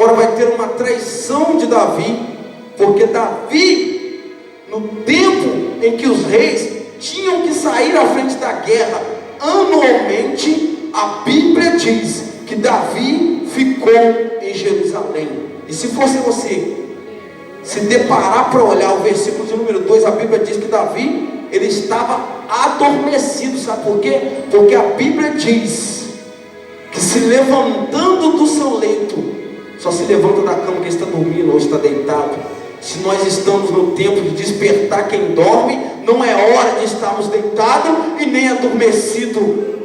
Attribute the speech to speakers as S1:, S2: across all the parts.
S1: agora vai ter uma traição de Davi, porque Davi, no tempo em que os reis tinham que sair à frente da guerra, anualmente, a Bíblia diz que Davi ficou em Jerusalém. E se fosse você se deparar para olhar o versículo de número 2, a Bíblia diz que Davi, ele estava adormecido. Sabe por quê? Porque a Bíblia diz que, se levantando do seu leito, só se levanta da cama quem está dormindo ou está deitado. Se nós estamos no tempo de despertar quem dorme, não é hora de estarmos deitados e nem adormecido.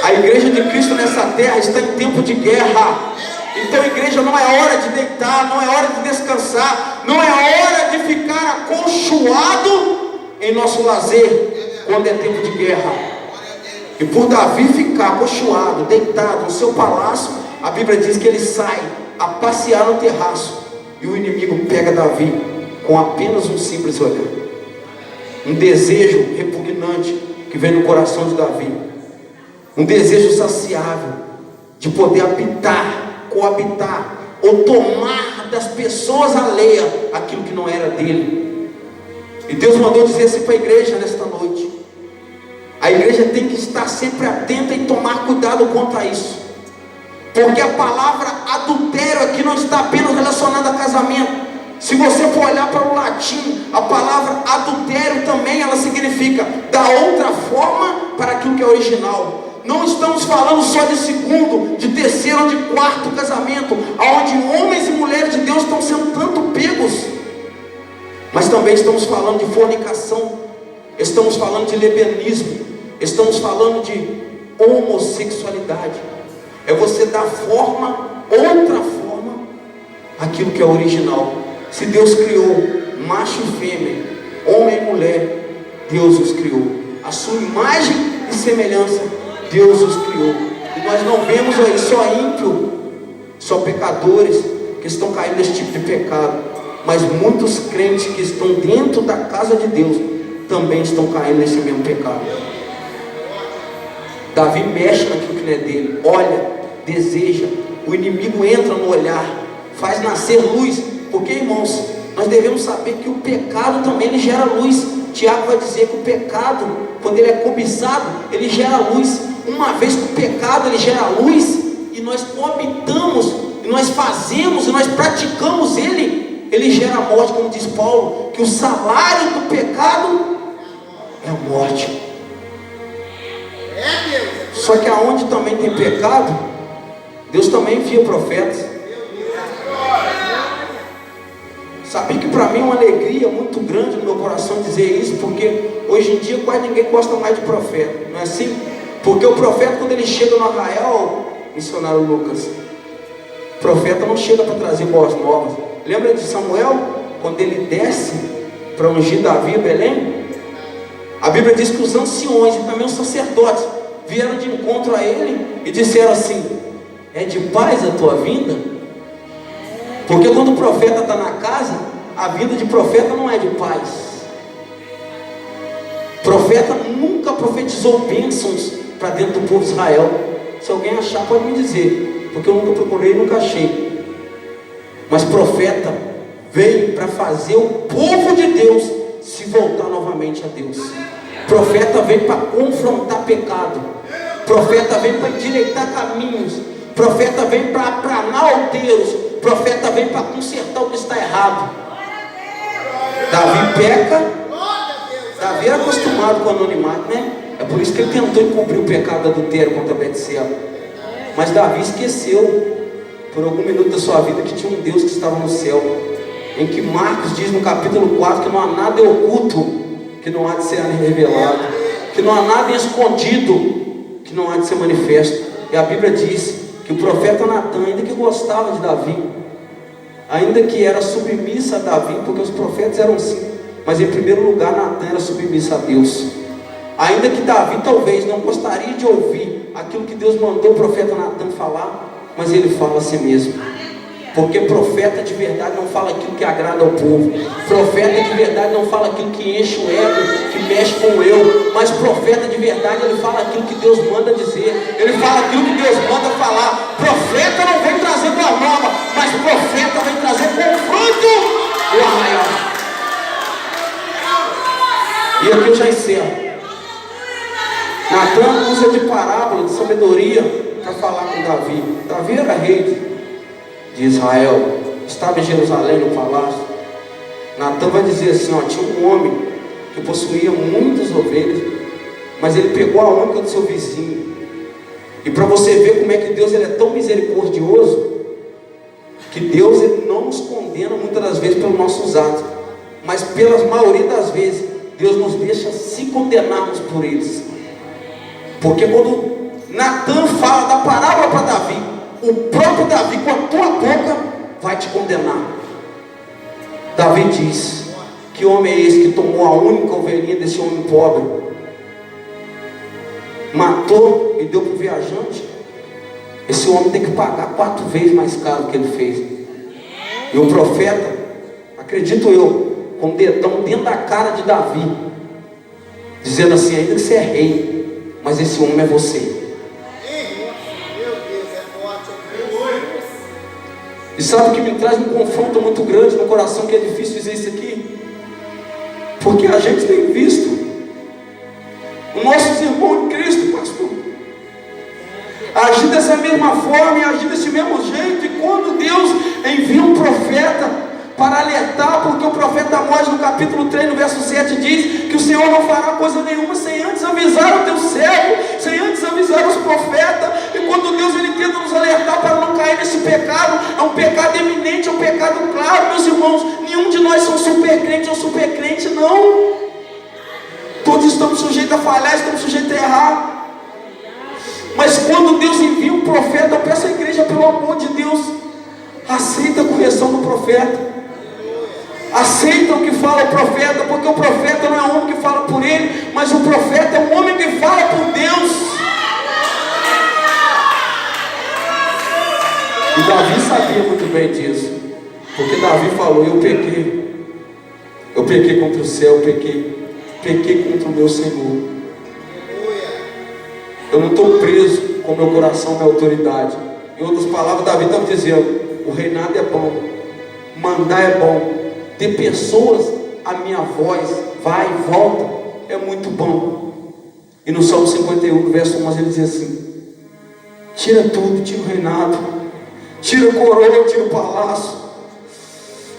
S1: A igreja de Cristo nessa terra está em tempo de guerra. Então, igreja, não é hora de deitar, não é hora de descansar, não é hora de ficar acolchoado em nosso lazer quando é tempo de guerra. E por Davi ficar acolchoado, deitado no seu palácio, a Bíblia diz que ele sai a passear no terraço, e o inimigo pega Davi com apenas um simples olhar, um desejo repugnante que vem no coração de Davi, um desejo saciável de poder habitar, coabitar ou tomar das pessoas alheias aquilo que não era dele. E Deus mandou dizer assim para a igreja nesta noite: a igreja tem que estar sempre atenta e tomar cuidado quanto a isso, porque a palavra adultério aqui não está apenas relacionada a casamento. Se você for olhar para o latim, a palavra adultério também ela significa da outra forma para aquilo que é original. Não estamos falando só de segundo, de terceiro ou de quarto casamento, onde homens e mulheres de Deus estão sendo tanto pegos, mas também estamos falando de fornicação, estamos falando de lesbianismo, estamos falando de homossexualidade. É você dar forma, outra forma, aquilo que é original. Se Deus criou macho e fêmea, homem e mulher, Deus os criou, a sua imagem e semelhança, Deus os criou. E nós não vemos aí só ímpio, só pecadores que estão caindo nesse tipo de pecado, mas muitos crentes que estão dentro da casa de Deus também estão caindo nesse mesmo pecado. Davi mexe naquilo que não é dele, olha, deseja, o inimigo entra no olhar, faz nascer luz, porque, irmãos, nós devemos saber que o pecado também ele gera luz. Tiago vai dizer que o pecado, quando ele é cobiçado, ele gera luz. Uma vez que o pecado ele gera luz, e nós coabitamos, e nós fazemos, e nós praticamos ele gera morte, como diz Paulo, que o salário do pecado é a morte. Só que aonde também tem pecado, Deus também envia profetas. Sabia que para mim é uma alegria muito grande no meu coração dizer isso, porque hoje em dia quase ninguém gosta mais de profeta, não é assim? Porque o profeta, quando ele chega no arraial, missionário Lucas, o profeta não chega para trazer boas novas. Lembra de Samuel, quando ele desce para ungir Davi em Belém? A Bíblia diz que os anciões e também os sacerdotes vieram de encontro a ele e disseram assim: é de paz a tua vinda? Porque quando o profeta está na casa, a vida de profeta não é de paz. Profeta nunca profetizou bênçãos para dentro do povo de Israel. Se alguém achar, pode me dizer, porque eu nunca procurei e nunca achei. Mas profeta veio para fazer o povo de Deus se voltar novamente a Deus. Profeta veio para confrontar pecado. Profeta veio para endireitar caminhos. Profeta veio para aplanar alteiros. Profeta vem para consertar o que está errado. Davi peca. Davi era acostumado com o anonimato, né? É por isso que ele tentou encobrir o pecado do adultério contra Betseba. Mas Davi esqueceu por algum minuto da sua vida que tinha um Deus que estava no céu, em que Marcos diz no capítulo 4 que não há nada oculto que não há de ser revelado, que não há nada escondido que não há de ser manifesto. E a Bíblia diz que o profeta Natan, ainda que gostava de Davi, ainda que era submissa a Davi, porque os profetas eram assim, mas em primeiro lugar Natan era submissa a Deus. Ainda que Davi talvez não gostaria de ouvir aquilo que Deus mandou o profeta Natan falar, mas ele fala a si mesmo, porque profeta de verdade não fala aquilo que agrada ao povo. Profeta de verdade não fala aquilo que enche o ego, que mexe com o eu. Mas profeta de verdade, ele fala aquilo que Deus manda dizer. Ele fala aquilo que Deus manda falar. Profeta falar com Davi. Davi era rei de Israel, estava em Jerusalém no palácio. Natan vai dizer assim, ó, tinha um homem que possuía muitas ovelhas, mas ele pegou a única do seu vizinho. E para você ver como é que Deus ele é tão misericordioso, que Deus ele não nos condena muitas das vezes pelos nossos atos, mas pela maioria das vezes Deus nos deixa se condenarmos por eles. Porque quando Natan fala da parábola para Davi, o próprio Davi com a tua boca vai te condenar. Davi diz: que homem é esse que tomou a única ovelhinha desse homem pobre, matou e deu para o viajante? Esse homem tem que pagar 4 vezes mais caro do que ele fez. E o profeta, acredito eu, com o dedão dentro da cara de Davi, dizendo assim: ainda que você é rei, mas esse homem é você. E sabe o que me traz um confronto muito grande no coração, que é difícil dizer isso aqui? Porque a gente tem visto os nossos irmãos em Cristo, pastor, agir dessa mesma forma e agir desse mesmo jeito. E quando Deus envia um profeta para alertar, porque o profeta Amós no capítulo 3, no verso 7 diz que o Senhor não fará coisa nenhuma sem antes avisar o teu servo, sem antes avisar os profetas. E quando Deus ele tenta nos alertar para não cair nesse pecado, é um pecado eminente, é um pecado claro, meus irmãos. Nenhum de nós são super crente ou super crente, não. Todos estamos sujeitos a falhar, estamos sujeitos a errar. Mas quando Deus envia um profeta, eu peço à igreja, pelo amor de Deus, aceita a correção do profeta. Aceita o que fala o profeta, porque o profeta não é um homem que fala por ele, mas o profeta é um homem que fala por Deus. E Davi sabia muito bem disso, porque Davi falou: eu pequei contra o céu, pequei contra o meu Senhor. Eu não estou preso com meu coração na autoridade. Em outras palavras, Davi estava dizendo: o reinado é bom, mandar é bom, ter pessoas a minha voz, vai e volta, é muito bom. E no Salmo 51, no verso 11, ele diz assim: tira tudo, tira o reinado, tira a coroa, tira o palácio,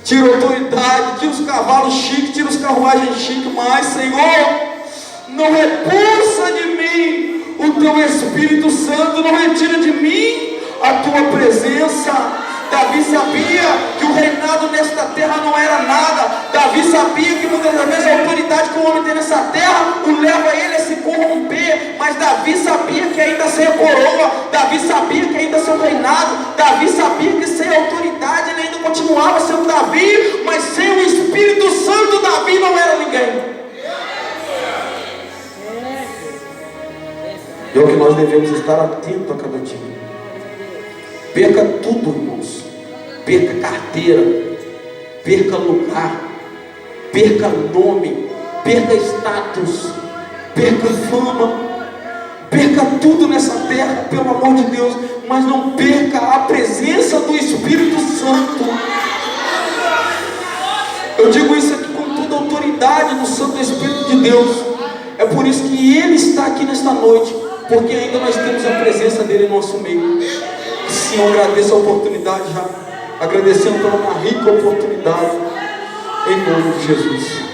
S1: tira a autoridade, tira os cavalos chiques, tira os carruagens chiques, mas Senhor, não repulsa de mim o teu Espírito Santo, não retira de mim a tua presença. Davi sabia que o reinado nesta terra não era nada. Davi sabia que muitas das vezes a autoridade que o homem tem nessa terra o leva ele a se corromper. Mas Davi sabia que ainda sem a coroa, Davi sabia que ainda sem o reinado, Davi sabia que sem a autoridade ele ainda continuava sendo Davi, mas sem o Espírito Santo Davi não era ninguém. E é o que nós devemos estar atentos a cada dia. Perca tudo, irmãos. Perca carteira, perca lugar, perca nome, perca status, perca fama, perca tudo nessa terra, pelo amor de Deus, mas não perca a presença do Espírito Santo. Eu digo isso aqui com toda a autoridade do Santo Espírito de Deus. É por isso que Ele está aqui nesta noite, porque ainda nós temos a presença dEle em nosso meio. Sim, eu agradeço a oportunidade já, agradecendo pela uma rica oportunidade, em nome de Jesus.